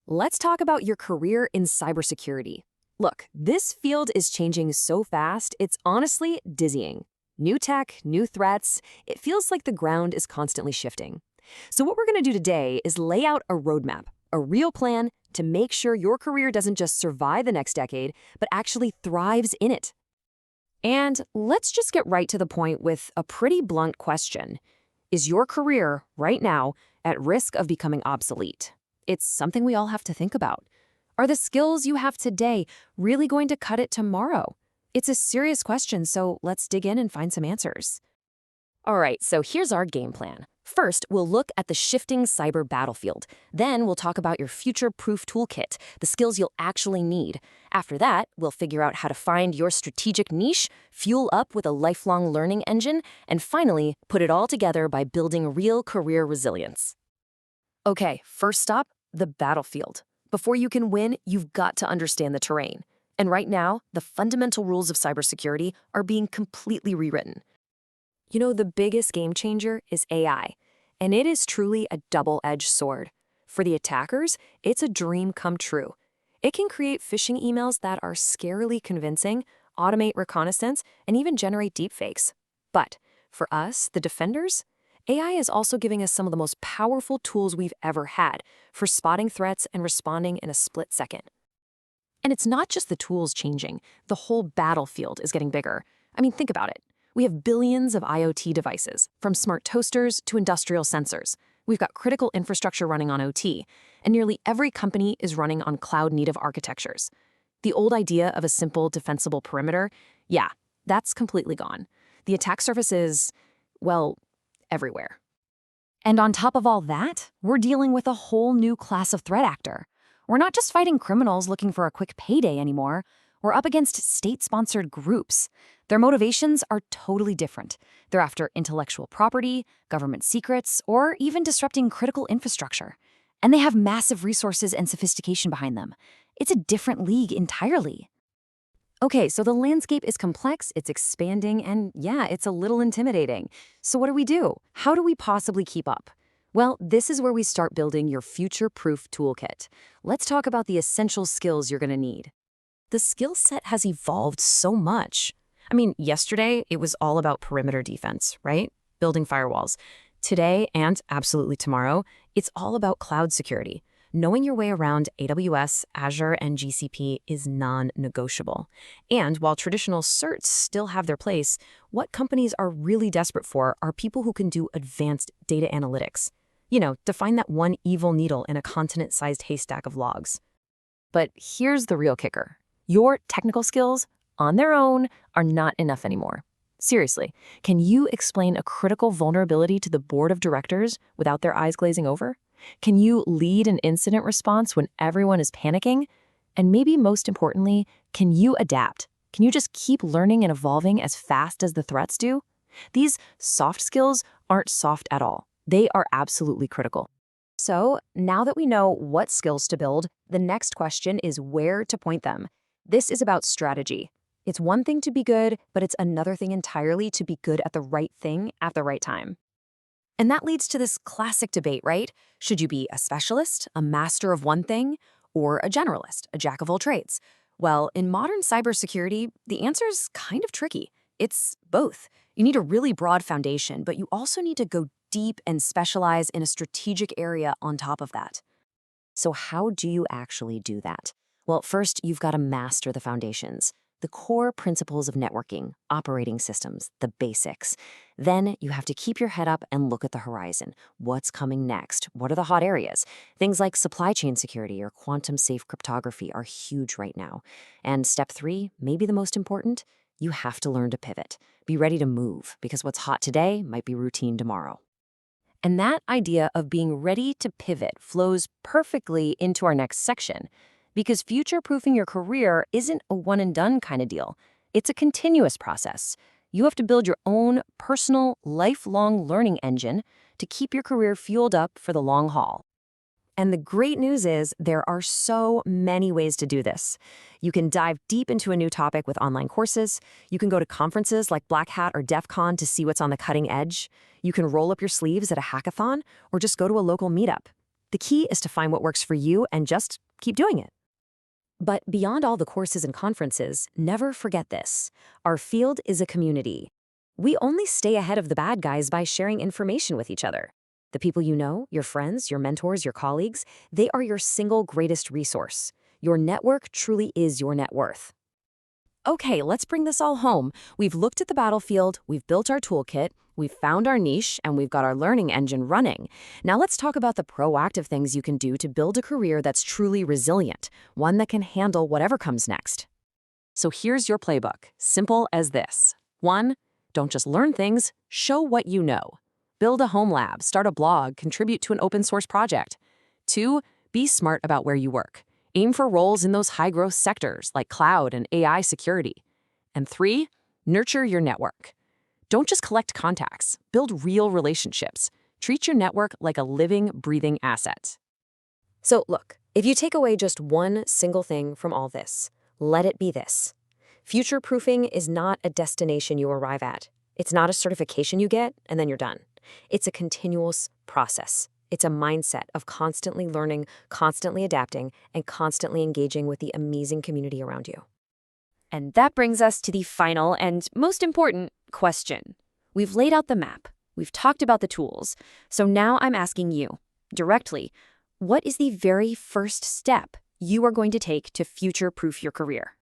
Let's talk about your career in cybersecurity. Look, this field is changing so fast, it's honestly dizzying. New tech, new threats, it feels like the ground is constantly shifting. So what we're going to do today is lay out a roadmap, a real plan to make sure your career doesn't just survive the next decade, but actually thrives in it. And let's just get right to the point with a pretty blunt question. Is your career, right now, at risk of becoming obsolete? It's something we all have to think about. Are the skills you have today really going to cut it tomorrow? It's a serious question, so let's dig in and find some answers. All right, so here's our game plan. First, we'll look at the shifting cyber battlefield. Then we'll talk about your future-proof toolkit, the skills you'll actually need. After that, we'll figure out how to find your strategic niche, fuel up with a lifelong learning engine, and finally, put it all together by building real career resilience. Okay, first stop, the battlefield. Before you can win, you've got to understand the terrain. And right now, the fundamental rules of cybersecurity are being completely rewritten. You know, the biggest game changer is AI, and it is truly a double-edged sword. For the attackers, it's a dream come true. It can create phishing emails that are scarily convincing, automate reconnaissance, and even generate deepfakes. But for us, the defenders, AI is also giving us some of the most powerful tools we've ever had for spotting threats and responding in a split second. And it's not just the tools changing, the whole battlefield is getting bigger. I mean, think about it. We have billions of IoT devices, from smart toasters to industrial sensors. We've got critical infrastructure running on OT, and nearly every company is running on cloud-native architectures. The old idea of a simple, defensible perimeter, yeah, that's completely gone. The attack surface is, well, everywhere. And on top of all that, we're dealing with a whole new class of threat actor. We're not just fighting criminals looking for a quick payday anymore. We're up against state-sponsored groups. Their motivations are totally different. They're after intellectual property, government secrets, or even disrupting critical infrastructure. And they have massive resources and sophistication behind them. It's a different league entirely. Okay, so the landscape is complex, it's expanding, and yeah, it's a little intimidating. So what do we do? How do we possibly keep up? Well, this is where we start building your future-proof toolkit. Let's talk about the essential skills you're going to need. The skill set has evolved so much. I mean, yesterday, it was all about perimeter defense, right? Building firewalls. Today, and absolutely tomorrow, it's all about cloud security. Knowing your way around AWS, Azure, and GCP is non-negotiable. And while traditional certs still have their place, what companies are really desperate for are people who can do advanced data analytics. You know, to find that one evil needle in a continent-sized haystack of logs. But here's the real kicker. Your technical skills, on their own, are not enough anymore. Seriously, can you explain a critical vulnerability to the board of directors without their eyes glazing over? Can you lead an incident response when everyone is panicking? And maybe most importantly, can you adapt? Can you just keep learning and evolving as fast as the threats do? These soft skills aren't soft at all. They are absolutely critical. So now that we know what skills to build, the next question is where to point them. This is about strategy. It's one thing to be good, but it's another thing entirely to be good at the right thing at the right time. And that leads to this classic debate, right? Should you be a specialist, a master of one thing, or a generalist, a jack of all trades? Well, in modern cybersecurity, the answer is kind of tricky. It's both. You need a really broad foundation, but you also need to go deep and specialize in a strategic area on top of that. So how do you actually do that? Well, first, you've got to master the foundations. The core principles of networking, operating systems, the basics. Then you have to keep your head up and look at the horizon. What's coming next? What are the hot areas? Things like supply chain security or quantum-safe cryptography are huge right now. And step 3, maybe the most important, you have to learn to pivot. Be ready to move, because what's hot today might be routine tomorrow. And that idea of being ready to pivot flows perfectly into our next section. Because future-proofing your career isn't a one-and-done kind of deal. It's a continuous process. You have to build your own personal, lifelong learning engine to keep your career fueled up for the long haul. And the great news is there are so many ways to do this. You can dive deep into a new topic with online courses. You can go to conferences like Black Hat or DEF CON to see what's on the cutting edge. You can roll up your sleeves at a hackathon or just go to a local meetup. The key is to find what works for you and just keep doing it. But beyond all the courses and conferences, never forget this. Our field is a community. We only stay ahead of the bad guys by sharing information with each other. The people you know, your friends, your mentors, your colleagues, they are your single greatest resource. Your network truly is your net worth. Okay, let's bring this all home. We've looked at the battlefield, we've built our toolkit, we've found our niche, and we've got our learning engine running. Now let's talk about the proactive things you can do to build a career that's truly resilient, one that can handle whatever comes next. So here's your playbook, simple as this. 1. Don't just learn things, show what you know. Build a home lab, start a blog, contribute to an open source project. 2. Be smart about where you work. Aim for roles in those high-growth sectors like cloud and AI security. And 3, nurture your network. Don't just collect contacts, build real relationships. Treat your network like a living, breathing asset. So look, if you take away just one single thing from all this, let it be this. Future-proofing is not a destination you arrive at. It's not a certification you get and then you're done. It's a continuous process. It's a mindset of constantly learning, constantly adapting, and constantly engaging with the amazing community around you. And that brings us to the final and most important question. We've laid out the map. We've talked about the tools. So now I'm asking you, directly, what is the very first step you are going to take to future-proof your career?